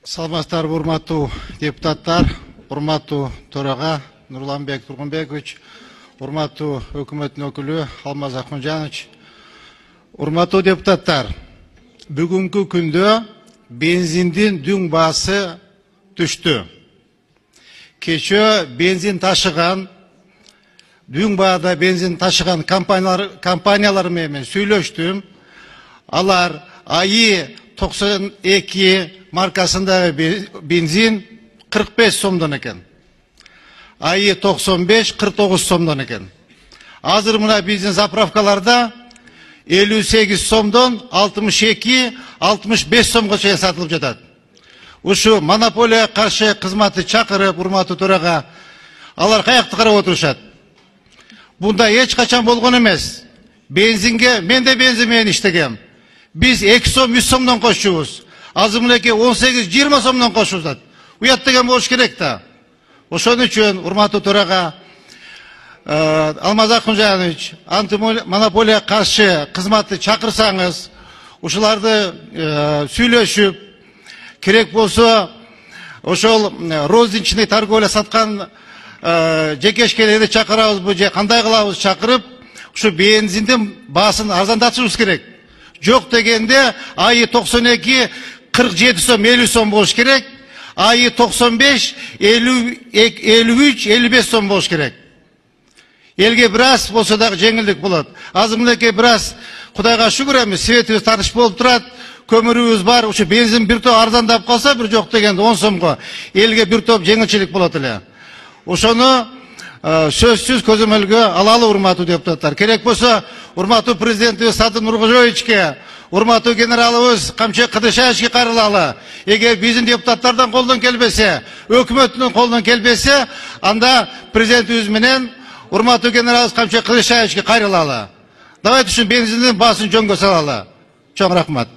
Саламатсыздар, урматтуу депутаттар, урматтуу төрага Нурланбек Тургунбекович, урматтуу өкмөттүн өкүлү Алмаз Акмажанович, урматтуу депутаттар, бүгүнкү күндө бензиндин дүң баасы түштү. Кечөө бензин ташыган, дүң баада бензин ташыган компаниялар менен сүйлөштүм. Алар АИ 92 маркасындагы бензин 45 сомдон экен. АИ 95 49 сомдон экен. Азыр мына биздин заправкаларда 58 сомдон 62-65 сомго чейин сатылып жатат. Ушу монополия каршы кызматы чакырып, урматтуу төрага, алар каякты карап отурушат. Бунда эч качан болгон эмес. Бензинге мен де бензин менен иштегем. Biz 2 сом 3 сомдон кошчубуз. Азыр мынакей 18-20 сомдон кошулат. Уят деген болуш керек да. Ошон үчүн урматтуу төрага Алмаз Акмажанович, антимонополия каршы кызматты чакырсаңыз, ушуларды сүйлөшүп, керек болсо ошол розничный торговля саткан жекешкелерди чакырабызбы же кандай кылабыз чакырып, ушу бензиндин баасын арзандатышыбыз керек. Жок дегенде АИ 92 47 сом 50 сом болуш керек, АИ 95 53-55 сом болуш керек. Элге бираз болсо дагы жеңилдик болот. Азыр мынакей бираз Кудайга шүгүр эми светибиз таныш болуп турат, көмүрүбүз бар, ушу бензин бир топ арзандап калса, бир жок дегенде 10 сомго элге бир топ жеңилчилик болот эле. Ошону сөзсүз көзөмөлгө алалы, урматтуу депутаттар. Керек болсо урматтуу президентибиз Садыр Нуркожоевичке, урматтуу генералыбыз Камчек Кыдышаевичке кайрылалы. Эгер биздин депутаттардан колдон келбесе, өкмөттүн колдон келбесе, анда президентибиз менен урматтуу генералыбыз Камчек Кыдышаевичке кайрылалы. Давайте ушу бензиндин баасын жөнгө салалы. Чоң рахмат.